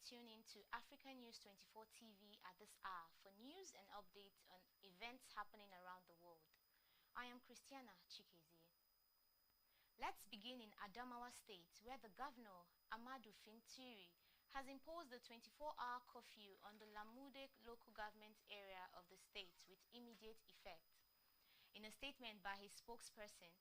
tune in to African News 24 TV at this hour for news and updates on events happening around the world. I am Christiana Chikezi. Let's begin in Adamawa State, where the governor, Nnamdi FINTIRI, has imposed a 24-hour curfew on the Lamude local government area of the state with immediate effect. In a statement by his spokesperson,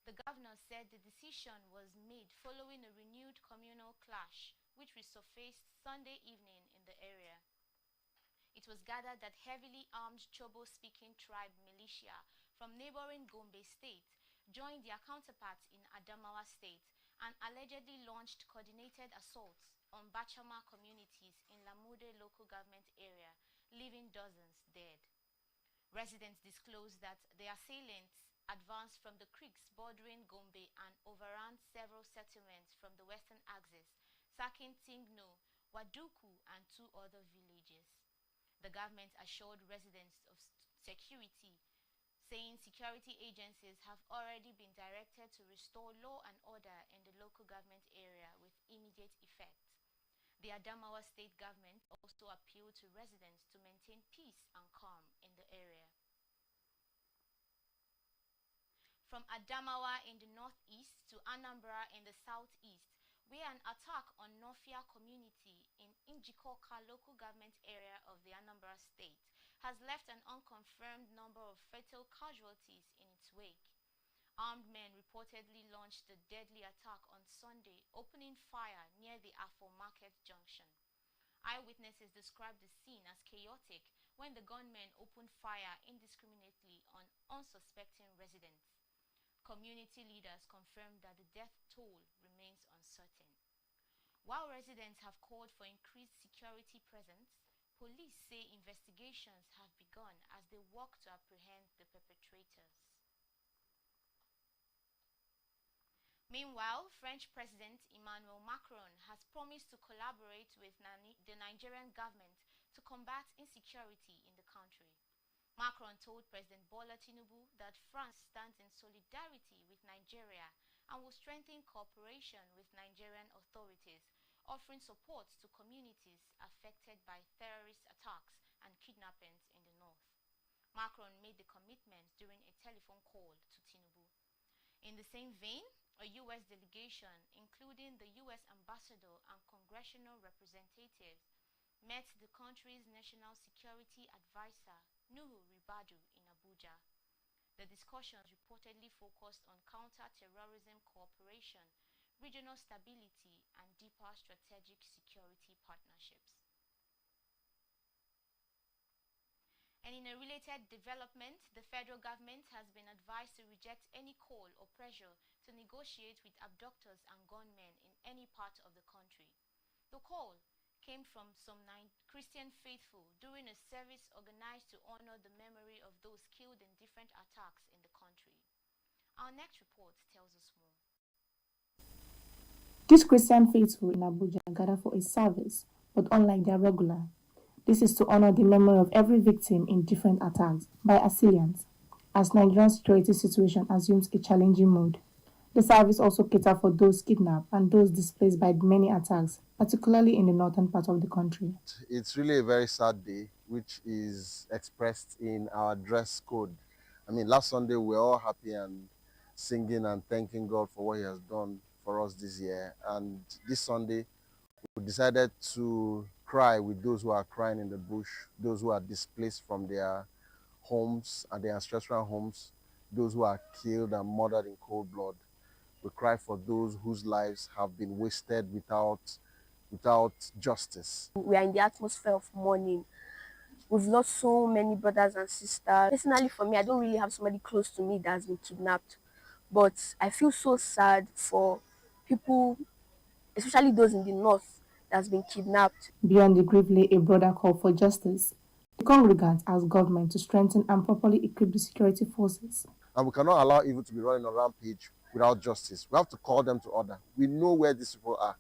the governor said the decision was made following a renewed communal clash which resurfaced Sunday evening in the area. It was gathered that heavily armed Chobo-speaking tribe militia from neighboring Gombe state joined their counterparts in Adamawa state and allegedly launched coordinated assaults on Bachama communities in Lamude local government area, leaving dozens dead. Residents disclosed that the assailants advanced from the creeks bordering Gombe and overran several settlements from the western axis, sacking Tingno, Waduku, and 2 other villages. The government assured residents of security, saying security agencies have already been directed to restore law and order in the local government area with immediate effect. The Adamawa state government also appealed to residents to maintain peace and calm in the area. From Adamawa in the northeast to Anambra in the southeast, where an attack on Nofia community in Njikoka local government area of the Anambra state has left an unconfirmed number of fatal casualties in its wake. Armed men reportedly launched the deadly attack on Sunday, opening fire near the Afo Market Junction. Eyewitnesses described the scene as chaotic when the gunmen opened fire indiscriminately on unsuspecting residents. Community leaders confirmed that the death toll remains uncertain. While residents have called for increased security presence, police say investigations have begun as they work to apprehend the perpetrators. Meanwhile, French President Emmanuel Macron has promised to collaborate with the Nigerian government to combat insecurity in the country. Macron told President Bola TINUBU that France stands in solidarity with Nigeria and will strengthen cooperation with Nigerian authorities, offering support to communities affected by terrorist attacks and kidnappings in the north. Macron made the commitment during a telephone call to TINUBU. In the same vein, a U.S. delegation, including the U.S. ambassador and congressional representatives, met the country's national security advisor, Nuhu Ribadu, in Abuja. The discussions reportedly focused on counter-terrorism cooperation, regional stability, and deeper strategic security partnerships. And in a related development, the federal government has been advised to reject any call or pressure to negotiate with abductors and gunmen in any part of the country. The call came from some Christian faithful during a service organized to honor the memory of those killed in different attacks in the country. Our next report tells us more. These Christian faithful in Abuja gather for a service, but unlike their regular, this is to honor the memory of every victim in different attacks by assailants, as Nigerian security situation assumes a challenging mood. The service also caters for those kidnapped and those displaced by many attacks, particularly in the northern part of the country. It's really a very sad day, which is expressed in our dress code. I mean, last Sunday we were all happy and singing and thanking God for what He has done for us this year. And this Sunday, we decided to cry with those who are crying in the bush, those who are displaced from their homes and their ancestral homes, those who are killed and murdered in cold blood. We cry for those whose lives have been wasted without justice. We are in the atmosphere of mourning. We've lost so many brothers and sisters. Personally, for me, I don't really have somebody close to me that has been kidnapped. But I feel so sad for people, especially those in the north, that has been kidnapped. Beyond the grief lay a broader call for justice. The congregants asked government to strengthen and properly equip the security forces. And we cannot allow evil to be running on rampage without justice. We have to call them to order. We know where these people are.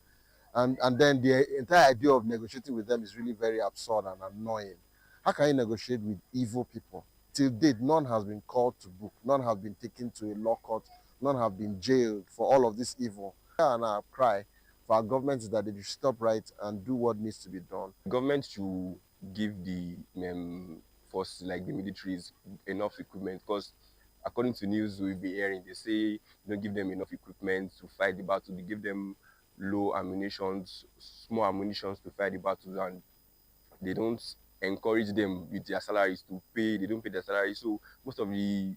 And then the entire idea of negotiating with them is really very absurd and annoying. How can you negotiate with evil people? Till date, none has been called to book. None have been taken to a law court. None have been jailed for all of this evil. And I cry our government is that they should stop right and do what needs to be done. Government should give the forces like the militaries enough equipment, because according to news we've been hearing, they say you don't give them enough equipment to fight the battle. They give them low ammunitions, small ammunitions to fight the battles, and they don't encourage them with their salaries to pay. They don't pay their salaries. So most of the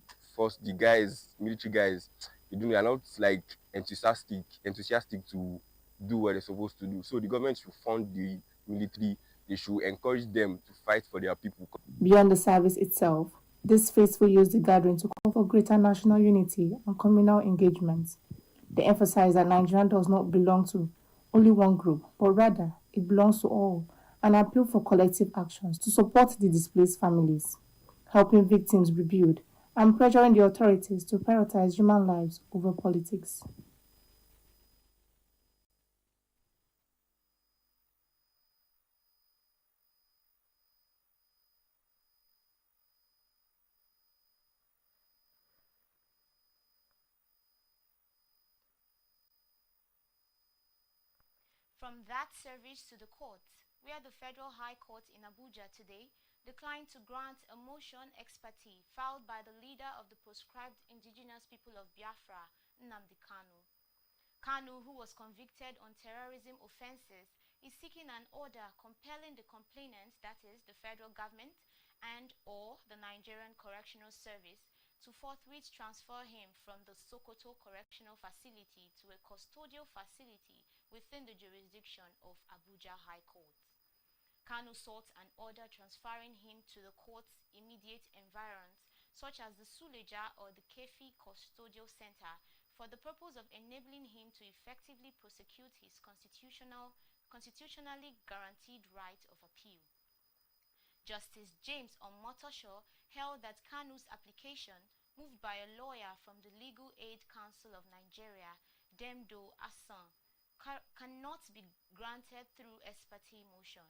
military guys, they are not like enthusiastic to do what they're supposed to do. So the government should fund the military. They should encourage them to fight for their people. Beyond the service itself, these faithful use the gathering to call for greater national unity and communal engagement. They emphasize that Nigeria does not belong to only one group, but rather it belongs to all, and appeal for collective actions to support the displaced families, helping victims rebuild, and pressuring the authorities to prioritize human lives over politics. From that service to the courts, where the Federal High Court in Abuja today declined to grant a motion ex parte filed by the leader of the proscribed indigenous people of Biafra, Nnamdi Kanu. Kanu, who was convicted on terrorism offenses, is seeking an order compelling the complainant, that is, the federal government and/or the Nigerian Correctional Service, to forthwith transfer him from the Sokoto Correctional Facility to a custodial facility within the jurisdiction of Abuja High Court. Kanu sought an order transferring him to the court's immediate environs, such as the Suleja or the Kefi Custodial Center, for the purpose of enabling him to effectively prosecute his constitutionally guaranteed right of appeal. Justice James Omotosho held that Kanu's application, moved by a lawyer from the Legal Aid Council of Nigeria, Demdo Asan, cannot be granted through ex parte motion.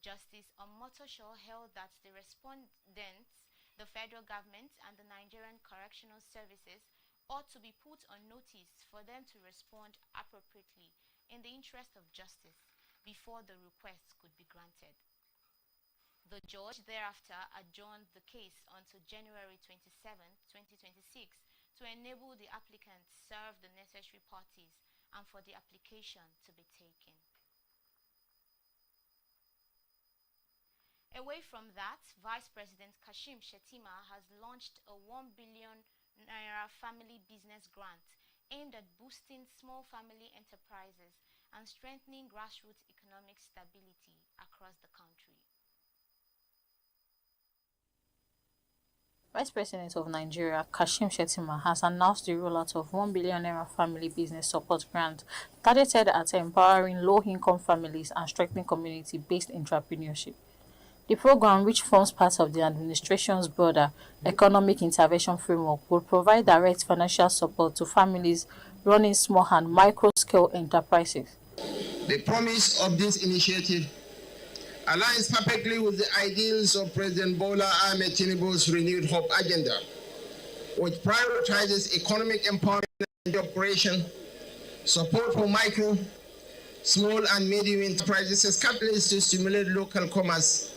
Justice Omotosho held that the respondents, the federal government and the Nigerian Correctional Services, ought to be put on notice for them to respond appropriately in the interest of justice before the request could be granted. The judge thereafter adjourned the case until January 27, 2026 to enable the applicant serve the necessary parties and for the application to be taken. Away from that, Vice President Kashim Shettima has launched a 1 billion naira family business grant aimed at boosting small family enterprises and strengthening grassroots economic stability across the country. Vice President of Nigeria, Kashim Shettima, has announced the rollout of 1 billion naira family business support grant targeted at empowering low-income families and strengthening community-based entrepreneurship. The program, which forms part of the administration's broader economic intervention framework, will provide direct financial support to families running small and micro-scale enterprises. The promise of this initiative aligns perfectly with the ideals of President Bola Ahmed Tinubu's renewed hope agenda, which prioritizes economic empowerment and operation, support for micro, small and medium enterprises as catalysts to stimulate local commerce,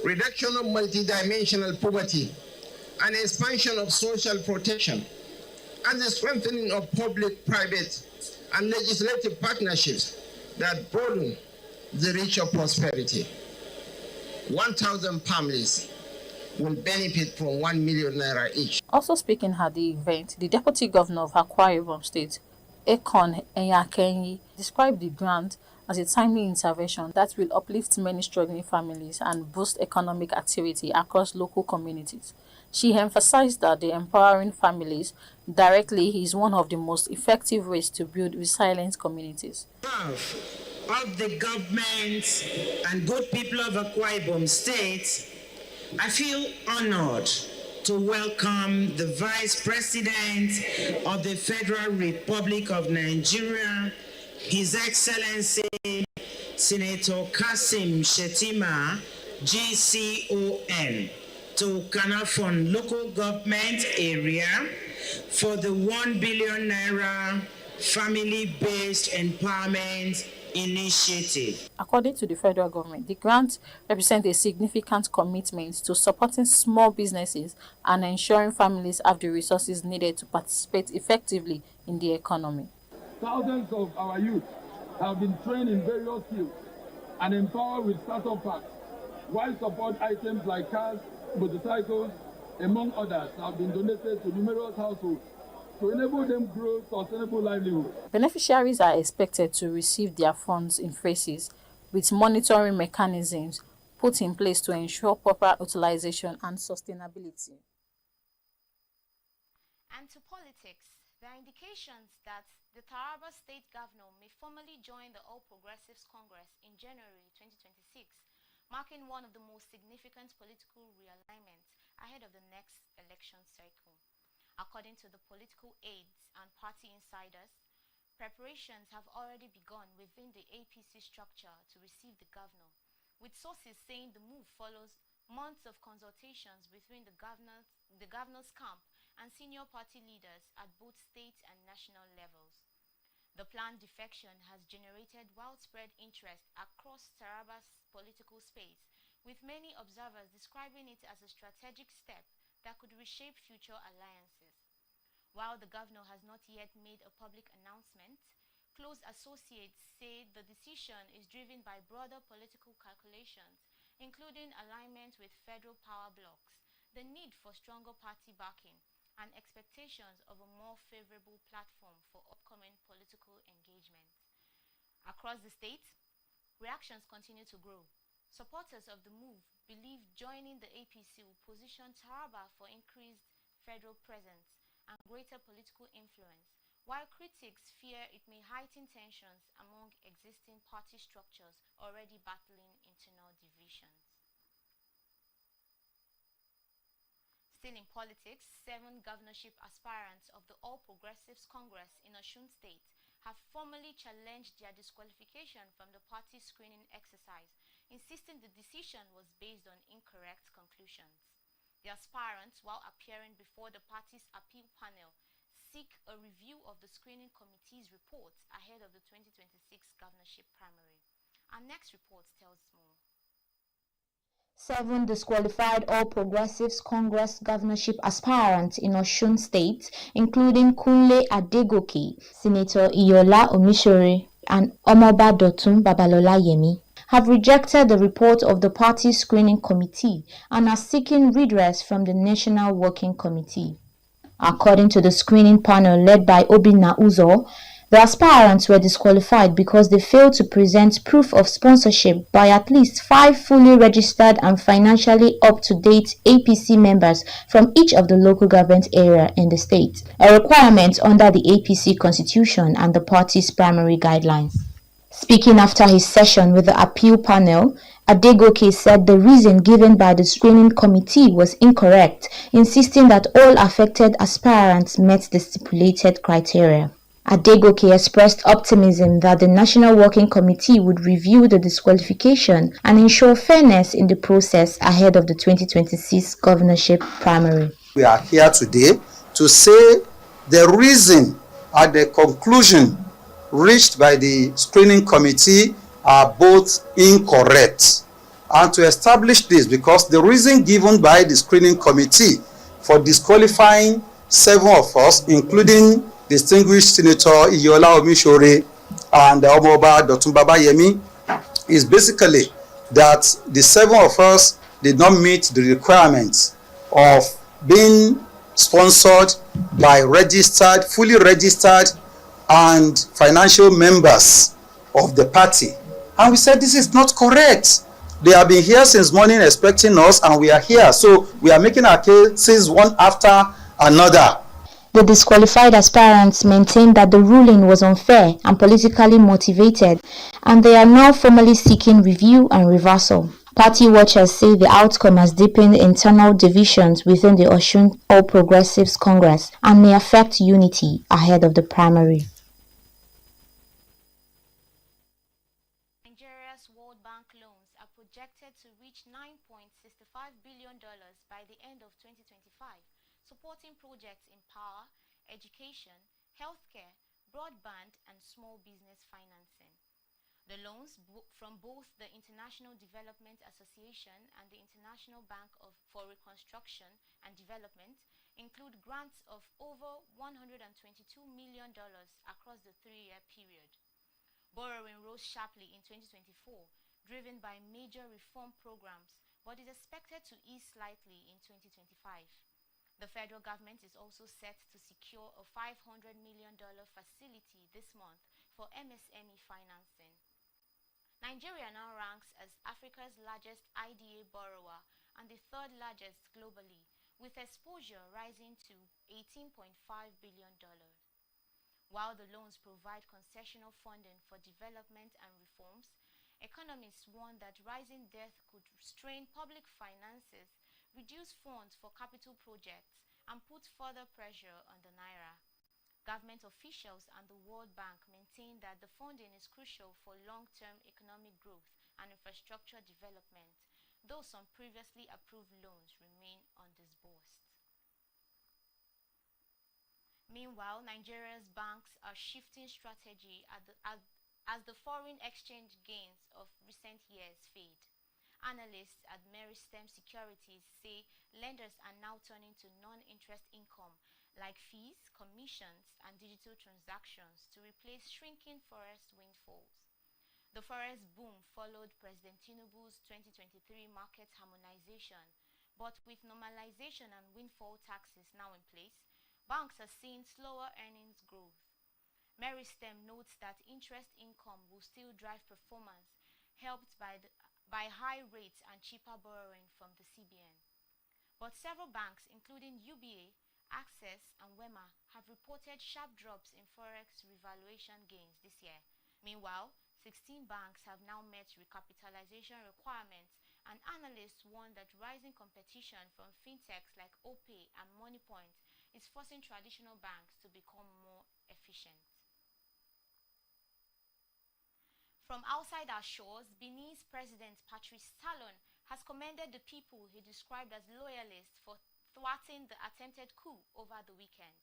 reduction of multidimensional poverty, and expansion of social protection, and the strengthening of public, private, and legislative partnerships that broaden the reach of prosperity. 1,000 families will benefit from 1 million naira each. Also speaking at the event, the Deputy Governor of Akwa Ibom State, Ekon Enyakenyi, described the grant as a timely intervention that will uplift many struggling families and boost economic activity across local communities. She emphasized that the empowering families directly is one of the most effective ways to build resilient communities. Of the government and good people of Akwa Ibom State, I feel honored to welcome the Vice President of the Federal Republic of Nigeria, His Excellency Senator Kashim Shettima, GCON, to Kanafon local government area for the 1 billion naira family-based empowerment initiative. According to the federal government, the grant represents a significant commitment to supporting small businesses and ensuring families have the resources needed to participate effectively in the economy. Thousands of our youth have been trained in various skills and empowered with startup packs, while support items like cars, motorcycles, among others, have been donated to numerous households to enable them grow sustainable livelihoods. Beneficiaries are expected to receive their funds in phases, with monitoring mechanisms put in place to ensure proper utilization and sustainability. And to politics, there are indications that the Taraba State Governor may formally join the All Progressives Congress in January 2026, marking one of the most significant political realignments ahead of the next election cycle. According to the political aides and party insiders, preparations have already begun within the APC structure to receive the governor, with sources saying the move follows months of consultations between the governor's camp and senior party leaders at both state and national levels. The planned defection has generated widespread interest across Taraba's political space, with many observers describing it as a strategic step that could reshape future alliances. While the governor has not yet made a public announcement, close associates say the decision is driven by broader political calculations, including alignment with federal power blocs, the need for stronger party backing, and expectations of a more favorable platform for upcoming political engagement. Across the state, reactions continue to grow. Supporters of the move believe joining the APC will position Taraba for increased federal presence and greater political influence, while critics fear it may heighten tensions among existing party structures already battling internal divisions. Still in politics, 7 governorship aspirants of the All Progressives Congress in OSUN State have formally challenged their disqualification from the party screening exercise, insisting the decision was based on incorrect conclusions. The aspirants, while appearing before the party's appeal panel, seek a review of the screening committee's report ahead of the 2026 governorship primary. Our next report tells more. 7 disqualified All Progressives Congress governorship aspirants in Osun State, including Kunle Adegoke, Senator Iyola Omishore, and Omoba Dotun Babalola Yemi, have rejected the report of the party screening committee and are seeking redress from the National Working Committee. According to the screening panel led by Obinna Uzo, the aspirants were disqualified because they failed to present proof of sponsorship by at least 5 fully registered and financially up-to-date APC members from each of the local government area in the state, a requirement under the APC constitution and the party's primary guidelines. Speaking after his session with the appeal panel, Adegoke said the reason given by the screening committee was incorrect, insisting that all affected aspirants met the stipulated criteria. Adegoke expressed optimism that the National Working Committee would review the disqualification and ensure fairness in the process ahead of the 2026 governorship primary. We are here today to say the reason and the conclusion reached by the screening committee are both incorrect. And to establish this, because the reason given by the screening committee for disqualifying 7 of us, including distinguished Senator Iyola Omishore and Omoba Dotun Baba Yemi, is basically that the 7 of us did not meet the requirements of being sponsored by registered, fully registered and financial members of the party. And we said this is not correct. They have been here since morning expecting us, and we are here. So we are making our cases one after another. The disqualified aspirants maintained that the ruling was unfair and politically motivated, and they are now formally seeking review and reversal. Party watchers say the outcome has deepened internal divisions within the Osun All Progressives Congress and may affect unity ahead of the primary. Nigeria's World Bank loans are projected to reach $9.65 billion by the end of 2025, supporting projects in power, education, healthcare, broadband, and small business financing. The loans from both the International Development Association and the International Bank for Reconstruction and Development include grants of over $122 million across the 3-year period. Borrowing rose sharply in 2024, driven by major reform programs, but is expected to ease slightly in 2025. The federal government is also set to secure a $500 million facility this month for MSME financing. Nigeria now ranks as Africa's largest IDA borrower and the third largest globally, with exposure rising to $18.5 billion. While the loans provide concessional funding for development and reforms, economists warn that rising debt could strain public finances, reduce funds for capital projects, and put further pressure on the naira. Government officials and the World Bank maintain that the funding is crucial for long-term economic growth and infrastructure development, though some previously approved loans remain undisbursed. Meanwhile, Nigeria's banks are shifting strategy as the foreign exchange gains of recent years fade. Analysts at Meristem Securities say lenders are now turning to non-interest income like fees, commissions, and digital transactions to replace shrinking Forex windfalls. The Forex boom followed President TINUBU's 2023 market harmonization, but with normalization and windfall taxes now in place, banks are seeing slower earnings growth. Meristem notes that interest income will still drive performance, helped by high rates and cheaper borrowing from the CBN. But several banks, including UBA, Access, and Wema, have reported sharp drops in Forex revaluation gains this year. Meanwhile, 16 banks have now met recapitalization requirements, and analysts warn that rising competition from fintechs like OPay and MoneyPoint is forcing traditional banks to become more efficient. From outside our shores, Benin's President Patrice Talon has commended the people he described as loyalists for thwarting the attempted coup over the weekend.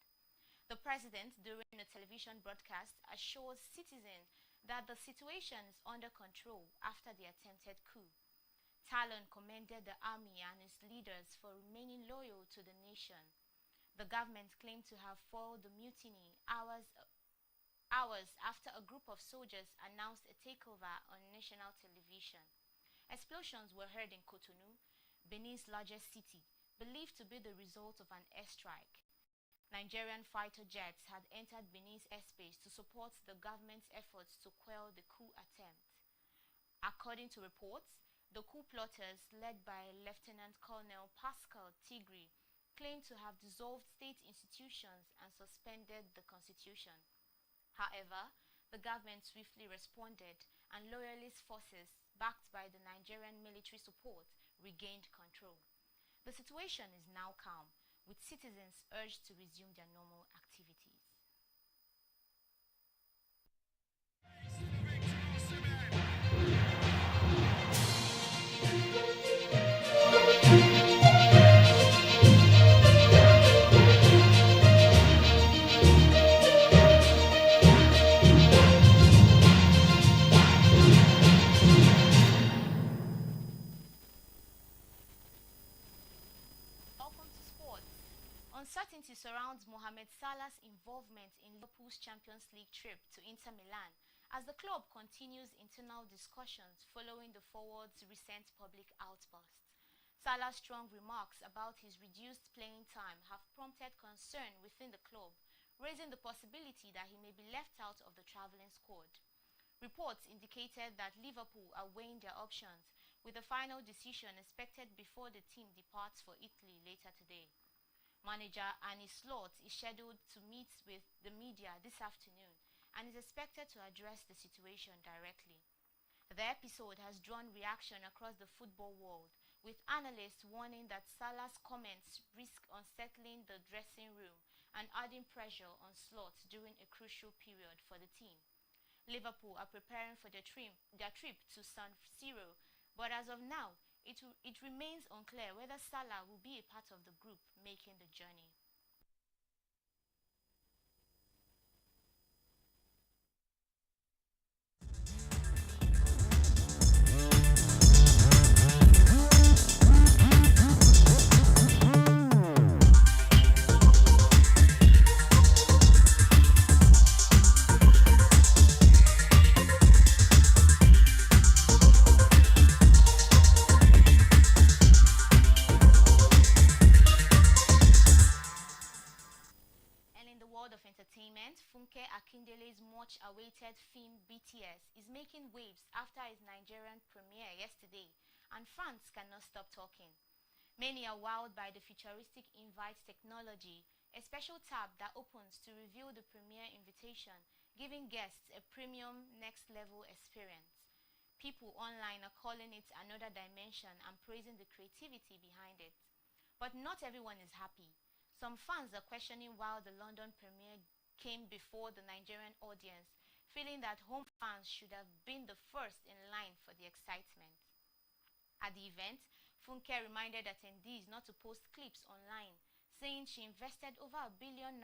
The president, during a television broadcast, assures citizens that the situation is under control after the attempted coup. Talon commended the army and its leaders for remaining loyal to the nation. The government claimed to have foiled the mutiny hours after a group of soldiers announced a takeover on national television. Explosions were heard in Cotonou, Benin's largest city, believed to be the result of an airstrike. Nigerian fighter jets had entered Benin's airspace to support the government's efforts to quell the coup attempt. According to reports, the coup plotters, led by Lieutenant Colonel Pascal Tigri, claimed to have dissolved state institutions and suspended the constitution. However, the government swiftly responded, and loyalist forces, backed by the Nigerian military support, regained control. The situation is now calm, with citizens urged to resume their normal activities. Uncertainty surrounds Mohamed Salah's involvement in Liverpool's Champions League trip to Inter Milan as the club continues internal discussions following the forward's recent public outbursts. Salah's strong remarks about his reduced playing time have prompted concern within the club, raising the possibility that he may be left out of the travelling squad. Reports indicated that Liverpool are weighing their options, with a final decision expected before the team departs for Italy later today. Manager Arne Slot is scheduled to meet with the media this afternoon and is expected to address the situation directly. The episode has drawn reaction across the football world, with analysts warning that Salah's comments risk unsettling the dressing room and adding pressure on Slot during a crucial period for the team. Liverpool are preparing for their trip to San Siro, but as of now, it remains unclear whether Salah will be a part of the group making the journey. film BTS is making waves after its Nigerian premiere yesterday, and fans cannot stop talking. Many are wowed by the futuristic invite technology, a special tab that opens to reveal the premiere invitation, giving guests a premium next-level experience. People online are calling it another dimension and praising the creativity behind it. But not everyone is happy. Some fans are questioning why the London premiere came before the Nigerian audience, feeling that home fans should have been the first in line for the excitement. At the event, Funke reminded attendees not to post clips online, saying she invested over ₦1 billion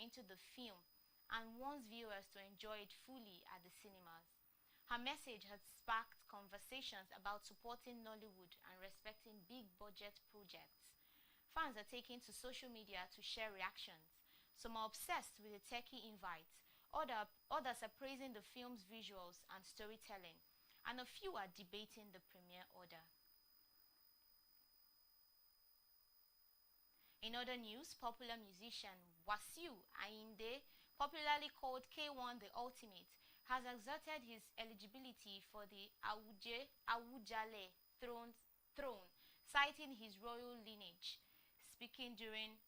into the film and wants viewers to enjoy it fully at the cinemas. Her message has sparked conversations about supporting Nollywood and respecting big-budget projects. Fans are taking to social media to share reactions. Some are obsessed with the techie invites, others are praising the film's visuals and storytelling, and a few are debating the premiere order. In other news, popular musician Wasiu Ayinde, popularly called K1 the Ultimate, has exerted his eligibility for the Awujale throne, citing his royal lineage. Speaking during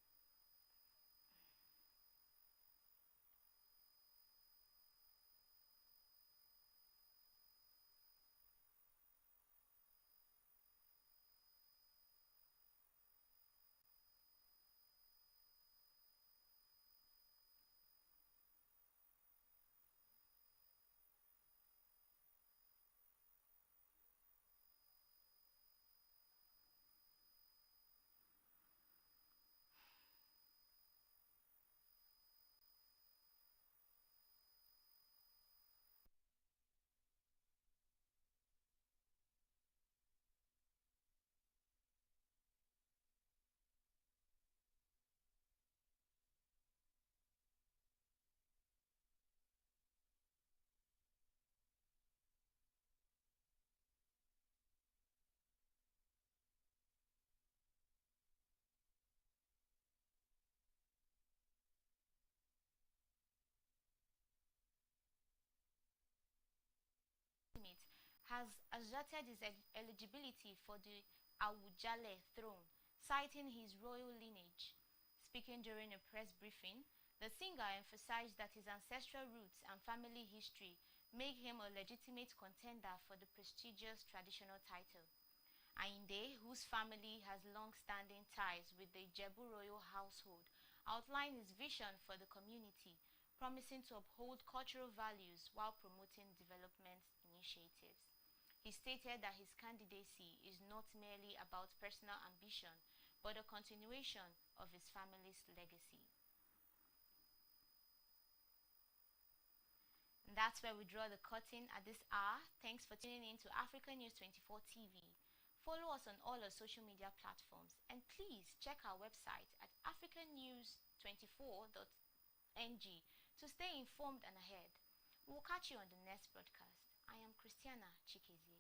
has asserted his eligibility for the Awujale throne, citing his royal lineage. Speaking during a press briefing, the singer emphasized that his ancestral roots and family history make him a legitimate contender for the prestigious traditional title. Ayinde, whose family has long-standing ties with the Ijebu royal household, outlined his vision for the community, promising to uphold cultural values while promoting development initiatives. He stated that his candidacy is not merely about personal ambition, but a continuation of his family's legacy. And that's where we draw the curtain at this hour. Thanks for tuning in to Africa News 24 TV. Follow us on all our social media platforms, and please check our website at africanews24.ng to stay informed and ahead. We'll catch you on the next broadcast. I am Christiana Chikezie.